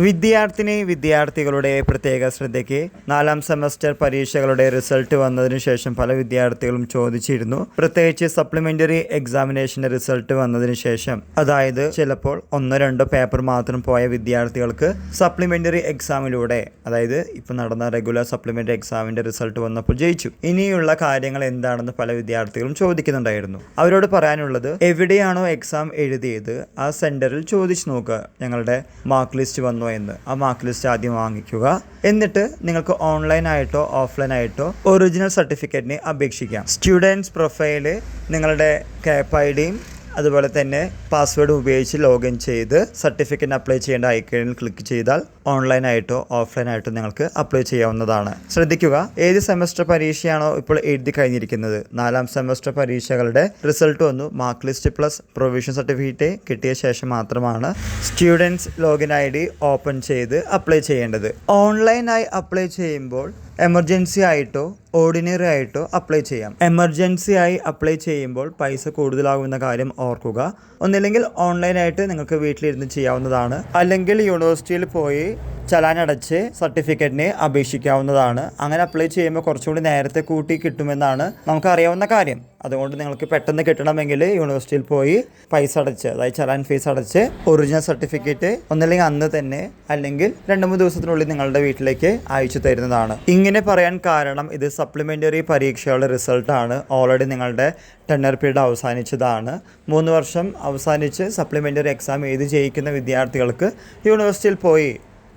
വിദ്യാർത്ഥികളുടെ പ്രത്യേക ശ്രദ്ധയ്ക്ക് 4ാം സെമസ്റ്റർ പരീക്ഷകളുടെ റിസൾട്ട് വന്നതിനു ശേഷം പല വിദ്യാർത്ഥികളും ചോദിച്ചിരുന്നു. പ്രത്യേകിച്ച് സപ്ലിമെന്ററി എക്സാമിനേഷന്റെ റിസൾട്ട് വന്നതിന് ശേഷം, അതായത് ചിലപ്പോൾ 1-2 പേപ്പർ മാത്രം പോയ വിദ്യാർത്ഥികൾക്ക് സപ്ലിമെന്ററി എക്സാമിലൂടെ, അതായത് ഇപ്പൊ നടന്ന റെഗുലർ സപ്ലിമെന്ററി എക്സാമിന്റെ റിസൾട്ട് വന്നപ്പോൾ ജയിച്ചു, ഇനിയുള്ള കാര്യങ്ങൾ എന്താണെന്ന് പല വിദ്യാർത്ഥികളും ചോദിക്കുന്നുണ്ടായിരുന്നു. അവരോട് പറയാനുള്ളത്, എവിടെയാണോ എക്സാം എഴുതിയത് ആ സെന്ററിൽ ചോദിച്ചു നോക്കുക ഞങ്ങളുടെ മാർക്ക് ലിസ്റ്റ് വന്നു എന്ന്. ആ മാർക്ക് ലിസ്റ്റ് ആദ്യം വാങ്ങിക്കുക. എന്നിട്ട് നിങ്ങൾക്ക് ഓൺലൈനായിട്ടോ ഓഫ്ലൈനായിട്ടോ ഒറിജിനൽ സർട്ടിഫിക്കറ്റിന് അപേക്ഷിക്കാം. സ്റ്റുഡൻസ് പ്രൊഫൈല് നിങ്ങളുടെ ക്യാപ് ഐ ഡിയും അതുപോലെ തന്നെ പാസ്വേഡും ഉപയോഗിച്ച് ലോഗിൻ ചെയ്ത് സർട്ടിഫിക്കറ്റ് അപ്ലൈ ചെയ്യേണ്ട ഐക്കണിൽ ക്ലിക്ക് ചെയ്താൽ ഓൺലൈനായിട്ടോ ഓഫ്ലൈനായിട്ടോ നിങ്ങൾക്ക് അപ്ലൈ ചെയ്യാവുന്നതാണ്. ശ്രദ്ധിക്കുക, ഏത് സെമസ്റ്റർ പരീക്ഷയാണോ ഇപ്പോൾ എഴുതി കഴിഞ്ഞിരിക്കുന്നത്, 4ാം സെമസ്റ്റർ പരീക്ഷകളുടെ റിസൾട്ട് വന്നു, mark list plus provision certificate കിട്ടിയ ശേഷം മാത്രമാണ് students login I D open ചെയ്ത് അപ്ലൈ ചെയ്യേണ്ടത്. ഓൺലൈനായി അപ്ലൈ ചെയ്യുമ്പോൾ എമർജൻസി ആയിട്ടോ ഓർഡിനറി ആയിട്ടോ അപ്ലൈ ചെയ്യാം. എമർജൻസി ആയി അപ്ലൈ ചെയ്യുമ്പോൾ പൈസ കൂടുതലാകുമെന്ന കാര്യം ഓർക്കുക. ഒന്നില്ലെങ്കിൽ ഓൺലൈനായിട്ട് നിങ്ങൾക്ക് വീട്ടിലിരുന്ന് ചെയ്യാവുന്നതാണ്, അല്ലെങ്കിൽ യൂണിവേഴ്സിറ്റിയിൽ പോയി ചലാൻ അടച്ച് സർട്ടിഫിക്കറ്റിന് അപേക്ഷിക്കാവുന്നതാണ്. അങ്ങനെ അപ്ലൈ ചെയ്യുമ്പോൾ കുറച്ചുകൂടി നേരത്തെ കൂട്ടി കിട്ടുമെന്നാണ് നമുക്കറിയാവുന്ന കാര്യം. അതുകൊണ്ട് നിങ്ങൾക്ക് പെട്ടെന്ന് കിട്ടണമെങ്കിൽ യൂണിവേഴ്സിറ്റിയിൽ പോയി പൈസ അടച്ച്, അതായത് ചലാൻ ഫീസ് അടച്ച് ഒറിജിനൽ സർട്ടിഫിക്കറ്റ് ഒന്നല്ലെങ്കിൽ അന്ന് തന്നെ അല്ലെങ്കിൽ 2-3 ദിവസത്തിനുള്ളിൽ നിങ്ങളുടെ വീട്ടിലേക്ക് അയച്ചു തരുന്നതാണ്. ഇങ്ങനെ പറയാൻ കാരണം, ഇത് സപ്ലിമെൻ്ററി പരീക്ഷകളുടെ റിസൾട്ടാണ്. ഓൾറെഡി നിങ്ങളുടെ ടെന്നർ പീരീഡ് അവസാനിച്ചതാണ്. 3 വർഷം അവസാനിച്ച് സപ്ലിമെൻ്ററി എക്സാം എഴുതി ജയിക്കുന്ന വിദ്യാർത്ഥികൾക്ക് യൂണിവേഴ്സിറ്റിയിൽ പോയി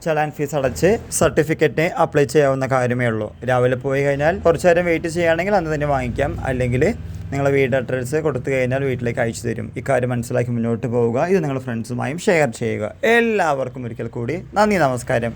ചലാൻ ഫീസ് അടച്ച് സർട്ടിഫിക്കറ്റിന് അപ്ലൈ ചെയ്യാവുന്ന കാര്യമേ ഉള്ളൂ. രാവിലെ പോയി കഴിഞ്ഞാൽ കുറച്ചു നേരം വെയിറ്റ് ചെയ്യുകയാണെങ്കിൽ അന്ന് തന്നെ വാങ്ങിക്കാം, അല്ലെങ്കിൽ നിങ്ങളെ വീട് അഡ്രസ്സ് കൊടുത്തു കഴിഞ്ഞാൽ വീട്ടിലേക്ക് അയച്ചു തരും. ഇക്കാര്യം മനസ്സിലാക്കി മുന്നോട്ട് പോവുക. ഇത് നിങ്ങളുടെ ഫ്രണ്ട്സുമായും ഷെയർ ചെയ്യുക. എല്ലാവർക്കും ഒരിക്കൽ കൂടി നന്ദി, നമസ്കാരം.